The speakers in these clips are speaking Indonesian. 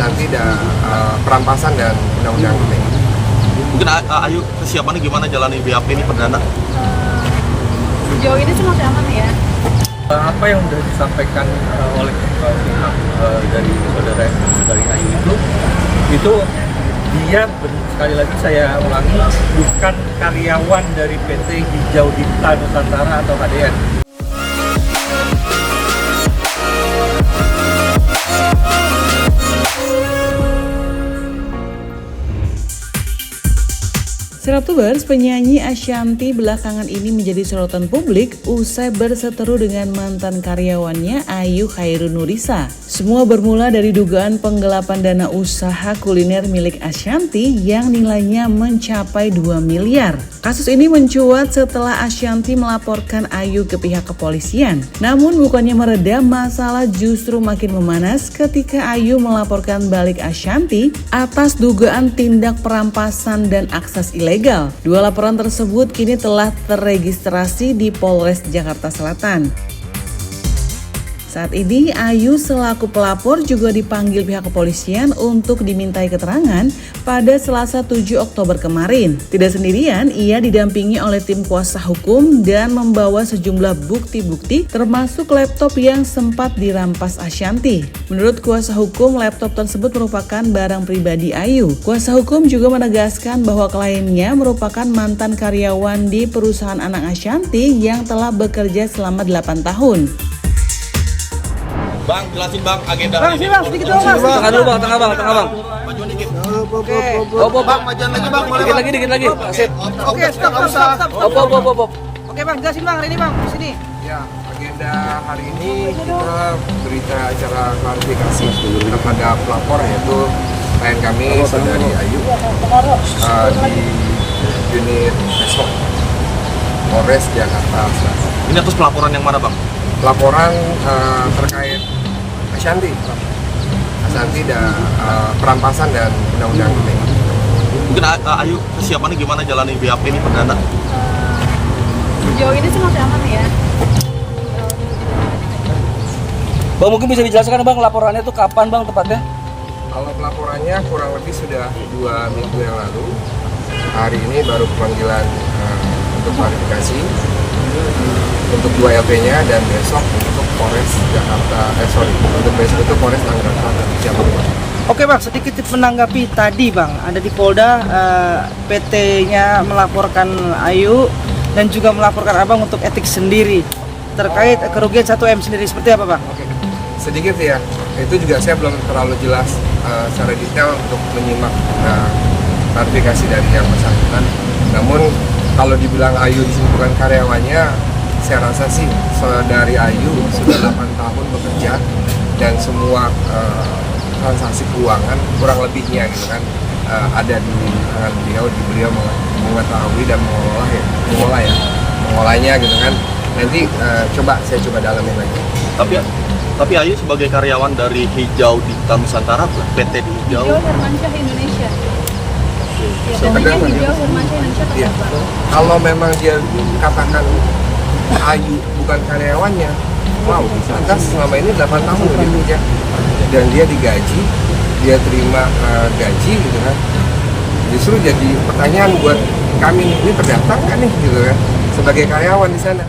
Ashanti dan perampasan dan undang-undang ITE. Mungkin Ayu kesiapannya gimana jalani BAP ini perdana? Sejauh ini sih masih aman ya. Apa yang sudah disampaikan oleh pihak dari saudara dari Ayu itu dia sekali lagi saya ulangi bukan karyawan dari PT Hijau Dipta Nusantara atau HDN. Seraptubers, penyanyi Ashanti belakangan ini menjadi sorotan publik usai berseteru dengan mantan karyawannya Ayu Khairunurisa. Semua bermula dari dugaan penggelapan dana usaha kuliner milik Ashanti yang nilainya mencapai 2 miliar. Kasus ini mencuat setelah Ashanti melaporkan Ayu ke pihak kepolisian. Namun bukannya mereda, masalah justru makin memanas ketika Ayu melaporkan balik Ashanti atas dugaan tindak perampasan dan akses ilegal. Dua laporan tersebut kini telah terregistrasi di Polres Jakarta Selatan. Saat ini, Ayu selaku pelapor juga dipanggil pihak kepolisian untuk dimintai keterangan pada Selasa 7 Oktober kemarin. Tidak sendirian, ia didampingi oleh tim kuasa hukum dan membawa sejumlah bukti-bukti termasuk laptop yang sempat dirampas Ashanti. Menurut kuasa hukum, laptop tersebut merupakan barang pribadi Ayu. Kuasa hukum juga menegaskan bahwa kliennya merupakan mantan karyawan di perusahaan anak Ashanti yang telah bekerja selama 8 tahun. Bang, jelasin bang agenda Bang, ini. bang, sedikit dong bang. Tengah dulu bang, tengah bang. Majuan dikit. Oke. Bang, majuan lagi bang. Dikit lagi. Sip. Oke, stop. Op. Oke bang, jelasin bang hari ini bang, di sini. Ya, agenda hari ini kita berita acara klarifikasi kepada pelapor yaitu klien kami saudari Ayu di unit Esok Polres Jakarta Selatan. Ini atas pelaporan yang mana bang? Laporan terkait Ashanti dan perampasan dan undang-undang ITE. Mungkin Ayu kesiapannya gimana jalani BAP ini perdana? Sejauh ini sih masih aman ya. Bang, mungkin bisa dijelaskan bang laporannya itu kapan bang tepatnya? Kalau pelaporannya kurang lebih sudah 2 minggu yang lalu. Hari ini baru pemanggilan untuk klarifikasi untuk 2 LP-nya dan besok untuk Polres Jakarta, untuk besok itu Polres Tangerang Selatan jam 5. Oke bang, sedikit menanggapi tadi bang, ada di Polda PT-nya melaporkan Ayu dan juga melaporkan abang untuk etik sendiri terkait kerugian 1M sendiri, seperti apa bang? Oke, sedikit ya, itu juga saya belum terlalu jelas secara detail untuk menyimak klarifikasi dari yang bersangkutan. Namun kalau dibilang Ayu di sini bukan karyawannya, saya rasa sih saudari Ayu sudah 8 tahun bekerja dan semua transaksi keuangan kurang lebihnya gitu kan ada di tangan beliau mengetahui dan mengolahnya gitu kan. Nanti saya coba dalamin lagi. Tapi Ayu sebagai karyawan dari Hijau Dipta Nusantara, PT di Hijau. Hijau Hermansyah Indonesia. Ya, Sebenarnya Hijau Hermansyah Indonesia Iya. terdaftar. Kalau memang dia katakan Ayu bukan karyawannya, wow, lantas selama ini 8 tahun dia bekerja dan dia digaji, dia terima gaji gitu kan. Justru jadi pertanyaan buat kami, ini terdaftar kan nih gitu kan sebagai karyawan di sana.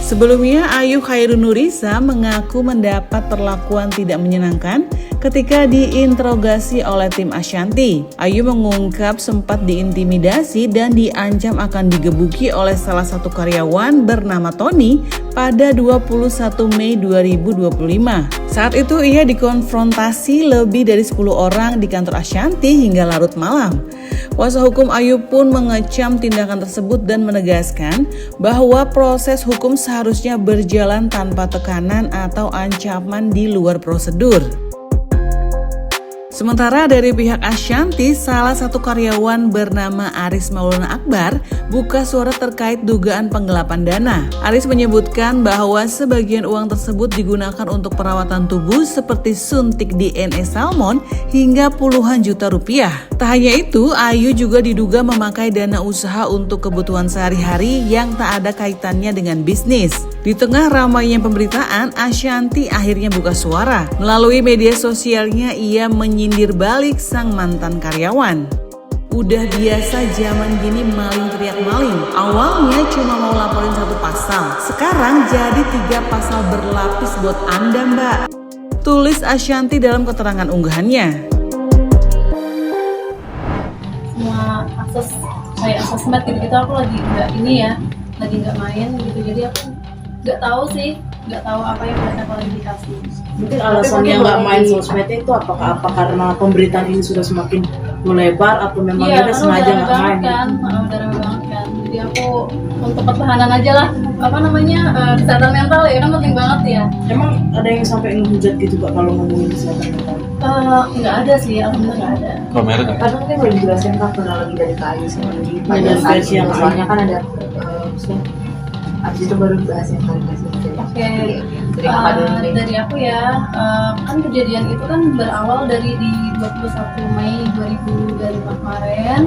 Sebelumnya, Ayu Khairunurisa mengaku mendapat perlakuan tidak menyenangkan ketika diinterogasi oleh tim Ashanti. Ayu mengungkap sempat diintimidasi dan diancam akan digebuki oleh salah satu karyawan bernama Tony pada 21 Mei 2025. Saat itu ia dikonfrontasi lebih dari 10 orang di kantor Ashanti hingga larut malam. Kuasa hukum Ayu pun mengecam tindakan tersebut dan menegaskan bahwa proses hukum seharusnya berjalan tanpa tekanan atau ancaman di luar prosedur. Sementara dari pihak Ashanti, salah satu karyawan bernama Aris Maulana Akbar buka suara terkait dugaan penggelapan dana. Aris menyebutkan bahwa sebagian uang tersebut digunakan untuk perawatan tubuh seperti suntik DNA salmon hingga puluhan juta rupiah. Tak hanya itu, Ayu juga diduga memakai dana usaha untuk kebutuhan sehari-hari yang tak ada kaitannya dengan bisnis. Di tengah ramainya pemberitaan, Ashanti akhirnya buka suara. Melalui media sosialnya, ia menyindir balik sang mantan karyawan. Udah biasa zaman gini maling teriak maling. Awalnya cuma mau laporin 1 pasal, sekarang jadi 3 pasal berlapis buat Anda, Mbak. Tulis Ashanti dalam keterangan unggahannya. Semua akses kayak sosmed gitu aku lagi nggak main gitu, jadi aku nggak tahu apa yang mereka klarifikasi. Mungkin alasannya nggak main sosmed itu apa karena pemberitaan ini sudah semakin melebar atau memang Iya, kita sengaja nggak main? udah rame banget kan. Jadi aku untuk pertahanan aja lah, kesehatan mental ya kan penting banget ya. Emang ada yang sampai ngehujat gitu Pak kalau ngomongin kesehatan mental? Nggak ada sih, alhamdulillah nggak ada. Karena mungkin boleh dijelasin Kak kronologi dari Kayu sama lagi pada Dari saat versi yang ini. Soalnya kan ada abis itu baru bahas yang klarifikasi. Oke. Dari apa dulu nih? Dari aku ya, kan kejadian itu kan berawal dari di 21 Mei 2025 kemarin.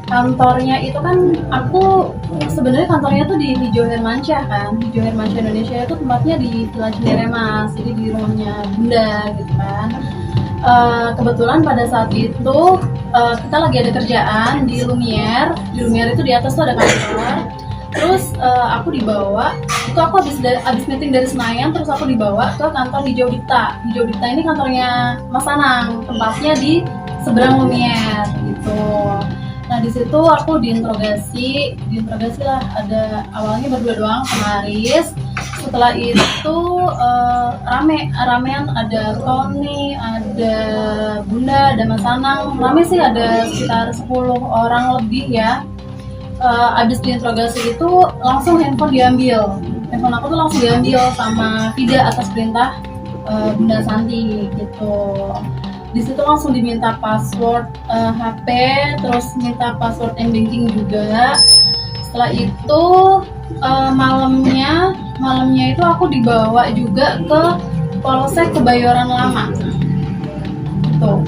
Kantornya itu kan aku sebenarnya kantornya tuh di Hijau Hermansyah kan. Hijau Hermansyah Indonesia itu tempatnya di Villa Cineremas, jadi di rumahnya Bunda gitu kan. Kebetulan pada saat itu kita lagi ada kerjaan di Lumiere. Di Lumiere itu di atas tuh ada kantor. Terus aku dibawa, itu aku habis meeting dari Senayan, terus aku dibawa ke kantor Hijau Dikta. Hijau Dikta ini kantornya Mas Anang, tempatnya di seberang Lumiere gitu. Nah di situ aku diinterogasi lah, ada awalnya berdua doang sama Aris. Setelah itu ramean, ada Tony, ada Bunda, ada Mas Anang. Rame sih, ada sekitar 10 orang lebih ya. Abis diinterogasi itu langsung handphone aku tuh langsung diambil sama Fida atas perintah Bunda Santi gitu. Di situ langsung diminta password HP, terus minta password m-banking juga. Setelah itu malamnya itu aku dibawa juga ke Polsek Kebayoran Lama tuh.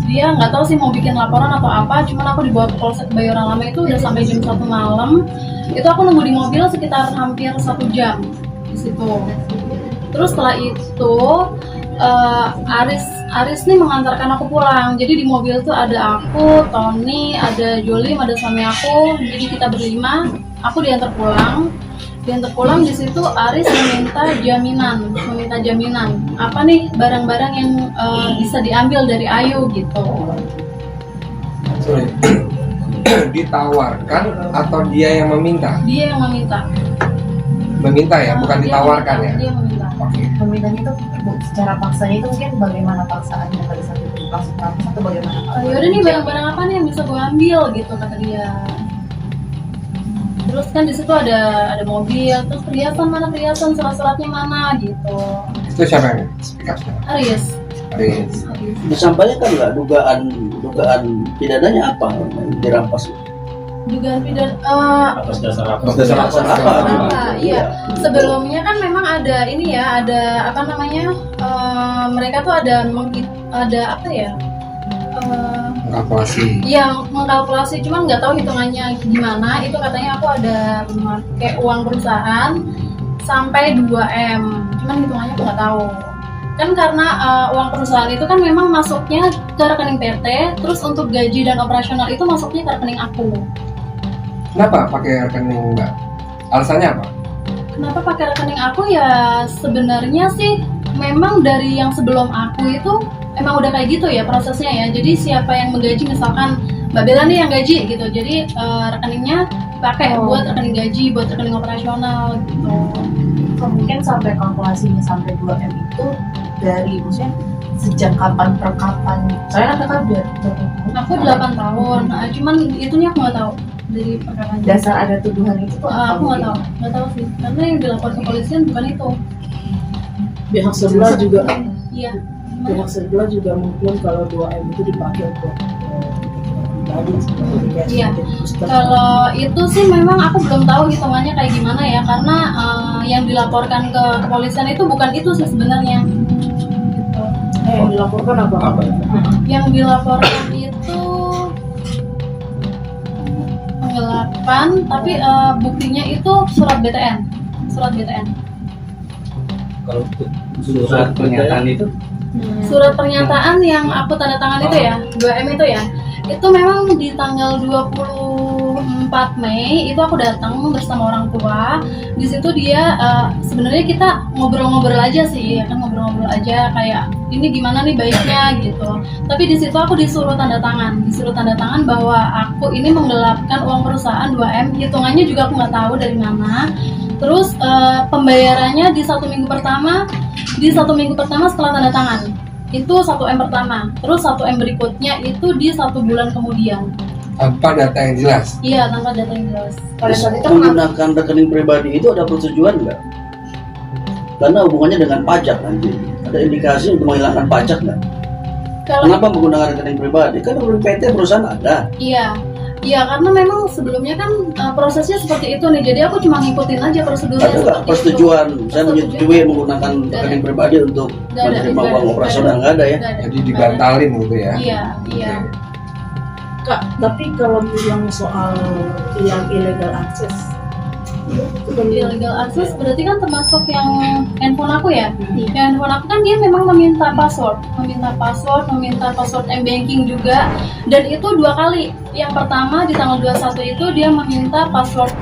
Dia nggak tahu sih mau bikin laporan atau apa, cuman aku dibawa ke Polsek Kebayoran Lama itu udah sampai jam 1 malam. Itu aku nunggu di mobil sekitar hampir 1 jam di situ. Terus setelah itu Aris nih mengantarkan aku pulang. Jadi di mobil tuh ada aku, Tony, ada Jolim, ada suami aku. Jadi kita berlima. Aku diantar pulang. Di situ Aris meminta jaminan. Apa nih barang-barang yang bisa diambil dari Ayu gitu. Sorry. Ditawarkan atau dia yang meminta? Dia yang meminta. Meminta ya, bukan Dia ditawarkan ya? Dia meminta. Oke. Permintaan itu secara paksanya itu mungkin bagaimana paksaannya pada saat itu langsung kampus atau bagaimana? Yaudah nih barang-barang apa nih yang bisa gue ambil gitu kata dia. Terus kan di situ ada mobil, terus perhiasan surat-suratnya mana gitu. Itu siapa yang speak up? Aris. Disampaikan kan nggak dugaan pidananya apa yang dirampas? Dugaan pidana Atas dasar apa? Iya. Sebelumnya kan memang ada ini ya, ada apa namanya? Mereka tuh ada apa ya? Kalkulasi. Yang mengkalkulasi, cuman nggak tahu hitungannya gimana. Itu katanya aku ada kayak uang perusahaan sampai 2M, cuman hitungannya aku nggak tahu. Kan karena uang perusahaan itu kan memang masuknya ke rekening PT, terus untuk gaji dan operasional itu masuknya ke rekening aku. Kenapa pakai rekening Mbak? Alasannya apa? Kenapa pakai rekening aku ya? Sebenarnya sih memang dari yang sebelum aku itu emang udah kayak gitu ya prosesnya ya. Jadi siapa yang menggaji, misalkan Mbak Bella nih yang gaji gitu, jadi rekeningnya pakai buat rekening gaji, buat rekening operasional gitu. Mungkin sampai kalkulasinya sampai 2M itu dari maksudnya sejak kapan per kapan? Soalnya kakak udah Aku 8 tahun, cuman itunya aku nggak tahu dari perkaraannya. dasar ada tuduhan itu tuh Aku nggak tahu sih, karena yang dilaporkan ke polisian bukan itu. Pihak sebelah juga Iya. pihak sebelah juga mungkin kalau 2M itu dipakai untuk pribadi seperti kayak Iya. booster. Kalau itu sih memang aku belum tahu hitungannya kayak gimana ya, karena yang dilaporkan ke kepolisian itu bukan itu sih sebenarnya. Gitu. Yang dilaporkan apa? Yang dilaporkan itu penggelapan, tapi buktinya itu surat BTN. Surat BTN. Kalau surat pernyataan itu Surat pernyataan yang aku tanda tangan itu ya, 2M itu ya. Itu memang di tanggal 24 Mei itu aku datang bersama orang tua. Di situ dia sebenarnya kita ngobrol-ngobrol aja sih, ya kan, ngobrol-ngobrol aja kayak ini gimana nih baiknya gitu. Tapi di situ aku disuruh tanda tangan bahwa aku ini menggelapkan uang perusahaan 2M. Hitungannya juga aku nggak tahu dari mana. Terus pembayarannya di 1 minggu pertama setelah tanda tangan itu 1M pertama, terus 1M berikutnya itu di 1 bulan kemudian. Tanpa data yang jelas. Iya, tanpa data yang jelas. Pada saat itu Menggunakan rekening pribadi itu ada persetujuan nggak? Karena hubungannya dengan pajak nanti. Ada indikasi untuk menghilangkan pajak nggak? Kalau Kenapa menggunakan rekening pribadi? Kan PT perusahaan ada. Iya, karena memang sebelumnya kan prosesnya seperti itu nih. Jadi aku cuma ngikutin aja prosedurnya. Ada nggak seperti persetujuan? itu. Saya menyetujui menggunakan rekening pribadi untuk Nggak ada, menerima nggak uang ada, operasional, nggak ada ya? nggak ada. Jadi dibatalin gitu ya. Iya. Kak, tapi kalau bilang soal yang illegal access, Illegal access berarti kan termasuk yang handphone aku ya. Yang handphone aku kan dia memang meminta password m-banking juga, dan itu 2 kali. Yang pertama di tanggal 21 itu dia meminta password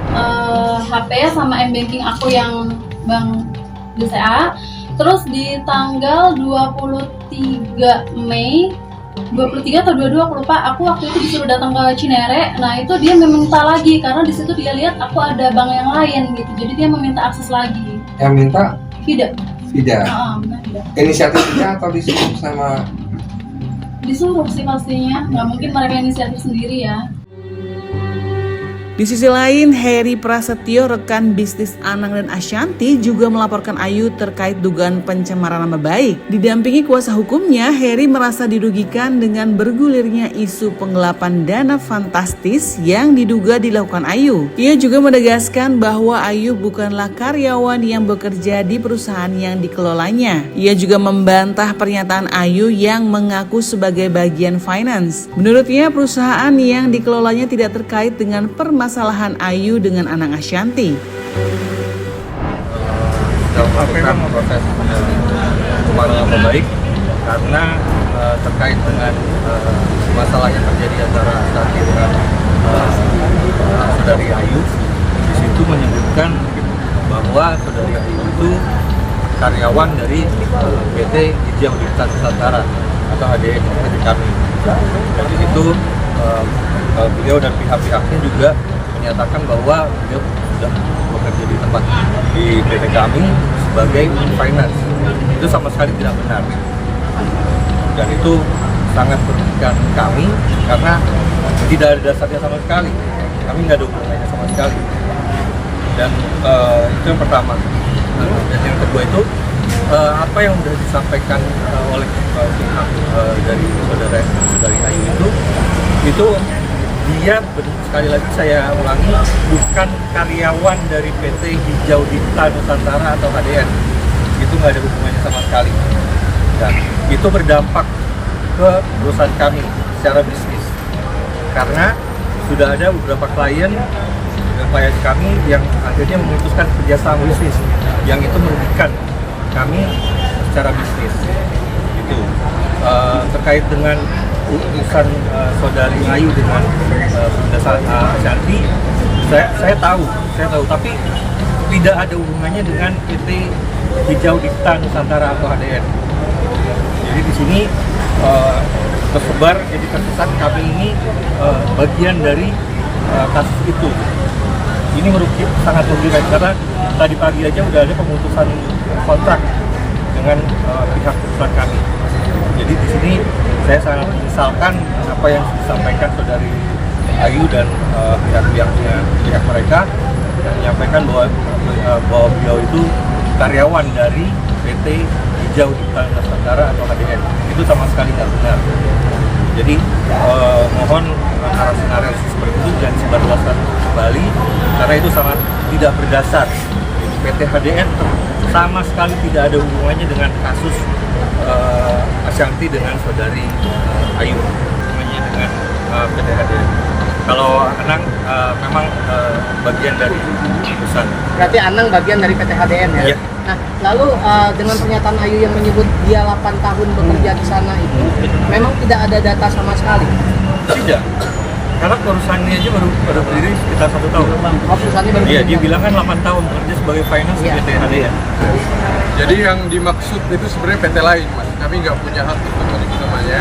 HP sama m-banking aku yang Bank BCA. Terus di tanggal 23 Mei 23 atau 22 aku lupa, aku waktu itu disuruh datang ke Cinere. Nah itu dia meminta lagi karena di situ dia lihat aku ada bank yang lain gitu, jadi dia meminta akses lagi. Yang minta Tidak. tidak. Tidak. Inisiatif dia atau disuruh sama Disuruh sih pastinya, nggak mungkin mereka inisiatif sendiri ya. Di sisi lain, Heri Prasetyo, rekan bisnis Anang dan Ashanti, juga melaporkan Ayu terkait dugaan pencemaran nama baik. Didampingi kuasa hukumnya, Heri merasa dirugikan dengan bergulirnya isu penggelapan dana fantastis yang diduga dilakukan Ayu. Ia juga menegaskan bahwa Ayu bukanlah karyawan yang bekerja di perusahaan yang dikelolanya. Ia juga membantah pernyataan Ayu yang mengaku sebagai bagian finance. Menurutnya, perusahaan yang dikelolanya tidak terkait dengan permasalahan Ayu dengan Anang Ashanti. sudah melakukan proses pencemaran nama baik karena terkait dengan masalah yang terjadi antara Ashanti dengan saudari Ayu. Di situ menyebutkan bahwa saudari Ayu itu karyawan dari PT Hijau Dipta Nusantara atau HDN PT kami. Dan di situ beliau dan pihak-pihaknya juga menyatakan bahwa beliau sudah bekerja di tempat di PT kami sebagai finance. Itu sama sekali tidak benar. Dan itu sangat merugikan kami karena tidak ada dasarnya sama sekali. Kami nggak ada hubungannya sama sekali. Dan itu yang pertama. Dan yang kedua itu apa yang sudah disampaikan oleh pihak dari saudari Ayu itu dia, sekali lagi saya ulangi, bukan karyawan dari PT Hijau Dipta Nusantara atau HDN. Itu nggak ada hubungannya sama sekali. Dan itu berdampak ke perusahaan kami secara bisnis. Karena sudah ada beberapa klien kami yang akhirnya memutuskan kerjasama bisnis yang itu merugikan kami secara bisnis. Itu terkait dengan urusan saudari Ayu dengan Ashanti, saya tahu, tapi tidak ada hubungannya dengan PT Hijau Dipta Nusantara atau HDN. Jadi di sini tersebar, jadi tersesat kami ini bagian dari kasus itu. Ini sangat merugikan karena tadi pagi aja udah ada pemutusan kontrak dengan pihak perusahaan kami. Jadi di sini saya sangat menyesalkan apa yang disampaikan saudari Ayu dan pihak mereka, yang menyampaikan bahwa beliau itu karyawan dari PT Hijau Dita Nusantara atau HDN. Itu sama sekali tidak benar. Jadi mohon narasi-narasi seperti itu jangan disebarluaskan kembali karena itu sangat tidak berdasar. PT HDN sama sekali tidak ada hubungannya dengan kasus Ashanti dengan saudari Ayu, hubungannya dengan PT HDN. Kalau Anang memang bagian dari perusahaan. Berarti Anang bagian dari PT HDN ya? Iya. Nah, lalu dengan pernyataan Ayu yang menyebut dia 8 tahun bekerja di sana itu, memang tidak ada data sama sekali? Tidak. Karena perusahaannya aja baru berdiri sekitar 1 tahun. Oh, perusahaannya baru Iya, dia berdiri. bilang kan 8 tahun bekerja sebagai finance di Iya. PT HDN. Jadi yang dimaksud itu sebenarnya PT lain, Mas. Kami nggak punya hak untuk menyebut namanya.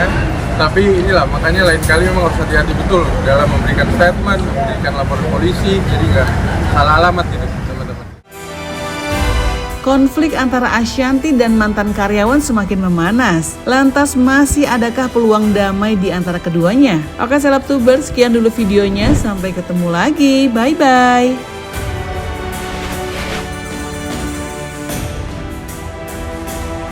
Tapi inilah, makanya lain kali memang harus hati-hati betul dalam memberikan statement, memberikan laporan polisi, jadi nggak salah alamat gitu, teman-teman. Konflik antara Ashanti dan mantan karyawan semakin memanas. Lantas masih adakah peluang damai di antara keduanya? Oke, Selebtubers, sekian dulu videonya. Sampai ketemu lagi. Bye-bye.